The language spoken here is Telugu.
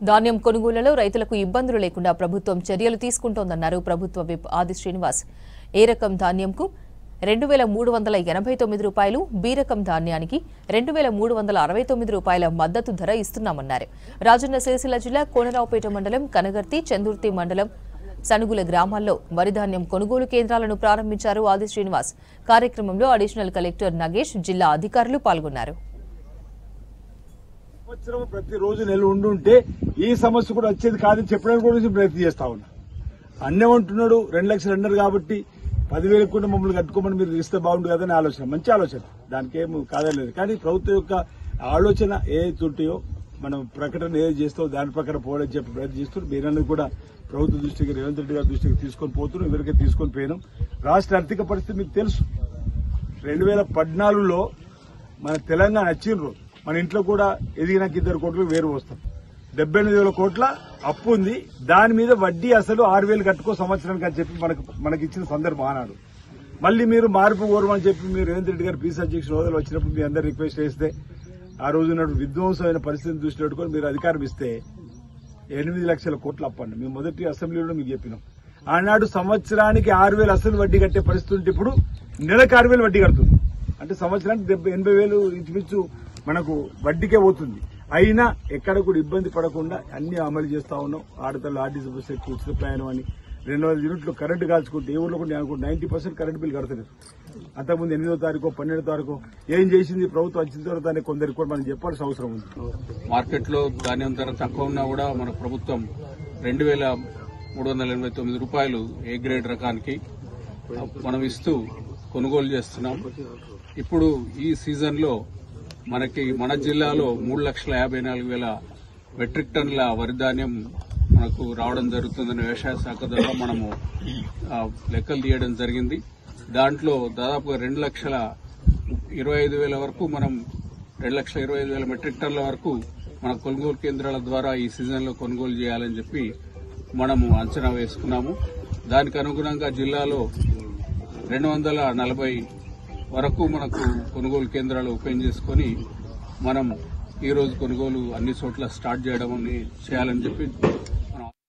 ధాన్యం కొనుగోలులో రైతులకు ఇబ్బందులు లేకుండా ప్రభుత్వం చర్యలు తీసుకుంటోందన్నారు ప్రభుత్వ విప్ ఆది శ్రీనివాస్. ఏ రకం ధాన్యంకు 2389 రూపాయలు, బి రకం ధాన్యానికి 2369 రూపాయల మద్దతు ధర ఇస్తున్నామన్నారు. రాజన్న సిరిసిల్ల జిల్లా కోనరావుపేట మండలం కనగర్తి, చందుర్తి మండలం సనుగుల గ్రామాల్లో వరి ధాన్యం కొనుగోలు కేంద్రాలను ప్రారంభించారు ఆది శ్రీనివాస్. కార్యక్రమంలో అడిషనల్ కలెక్టర్ నగేష్, జిల్లా అధికారులు పాల్గొన్నారు. ప్రతిరోజు నెల ఉండుంటే ఈ సమస్య కూడా వచ్చేది కాదని చెప్పడానికి కూడా ప్రయత్నం చేస్తా ఉన్నా. అన్నేమంటున్నాడు 2 లక్షలు అన్నారు కాబట్టి 10,000 కూడా మమ్మల్ని కట్టుకోమని మీరు ఇస్తే బాగుంటుంది కదని ఆలోచన, మంచి ఆలోచన, దానికి ఏం కాదలేదు. కానీ ప్రభుత్వం యొక్క ఆలోచన ఏదైతే ఉంటాయో, మనం ప్రకటన ఏది చేస్తామో దాని ప్రకారం పోవాలని చెప్పి ప్రయత్నం చేస్తున్నారు. మీరన్నది కూడా ప్రభుత్వ దృష్టికి, రేవంత్ రెడ్డి గారి దృష్టికి తీసుకొని పోతున్నాం. ఎవరికై తీసుకొని పోయినాం. రాష్ట్ర ఆర్థిక పరిస్థితి మీకు తెలుసు. 2014లో మన తెలంగాణ వచ్చిండ్రు, మన ఇంట్లో కూడా ఎదిగినాక 2 కోట్లు వేరు వస్తాం. 78,000 కోట్ల అప్పు ఉంది. దాని మీద వడ్డీ అసలు 6,000 కట్టుకో సంవత్సరానికి అని చెప్పి మనకి ఇచ్చిన సందర్భం ఆనాడు. మళ్ళీ మీరు మార్పు కోరమని చెప్పి మీరు రేవంత్ రెడ్డి గారు పీసీ అధ్యక్షుడు హోదాలో వచ్చినప్పుడు మీ అందరు రిక్వెస్ట్ చేస్తే ఆ రోజు విధ్వంసమైన పరిస్థితిని దృష్టిలో పెట్టుకుని మీరు అధికారం ఇస్తే 8 లక్షల కోట్ల అప్పండి. మేము మొదటి అసెంబ్లీలో మీకు చెప్పినాం. ఆనాడు సంవత్సరానికి 6,000 అసలు వడ్డీ కట్టే పరిస్థితి ఉంటే ఇప్పుడు నెలకు 6,000 వడ్డీ కడుతుంది. అంటే సంవత్సరానికి 80,000 ఇంచుమించు మనకు వడ్డీకే పోతుంది. అయినా ఎక్కడ కూడా ఇబ్బంది పడకుండా అన్ని అమలు చేస్తా ఉన్నాం. ఆడతల్లో ఆర్టీసీ బస్సు ఎక్కువ ఉచిత ప్రయాణం అని 200 యూనిట్లు కరెంటు కాల్చుకుంటే ఏ ఊర్లో కూడా 90% కరెంటు బిల్ కడతలేదు. అంతకుముందు 8వ తారీఖు 12వ తారీఖు ఏం చేసింది ప్రభుత్వం వచ్చిన తర్వాత కొందరికి కూడా మనం చెప్పాల్సిన అవసరం ఉంది. మార్కెట్లో ధాన్యం ధర తక్కువ ఉన్నా కూడా మన ప్రభుత్వం 2,389 రూపాయలు ఏ గ్రేడ్ రకానికి మనం ఇస్తూ కొనుగోలు చేస్తున్నాం. ఇప్పుడు ఈ సీజన్లో మన జిల్లాలో 3,54,000 మెట్రిక్ టన్నుల వరి ధాన్యం మనకు రావడం జరుగుతుందని వ్యవసాయ శాఖ ద్వారా మనము లెక్కలు తీయడం జరిగింది. దాంట్లో దాదాపుగా 2,25,000 వరకు మనం 2,25,000 మెట్రిక్ టన్నుల వరకు మన కొనుగోలు కేంద్రాల ద్వారా ఈ సీజన్లో కొనుగోలు చేయాలని చెప్పి మనము అంచనా వేసుకున్నాము. దానికి అనుగుణంగా జిల్లాలో 240 వరకు మనకు కొనుగోలు కేంద్రాలు ఓపెన్ చేసుకుని మనం ఈ రోజు కొనుగోలు అన్ని చోట్ల స్టార్ట్ చేయాలని చెప్పి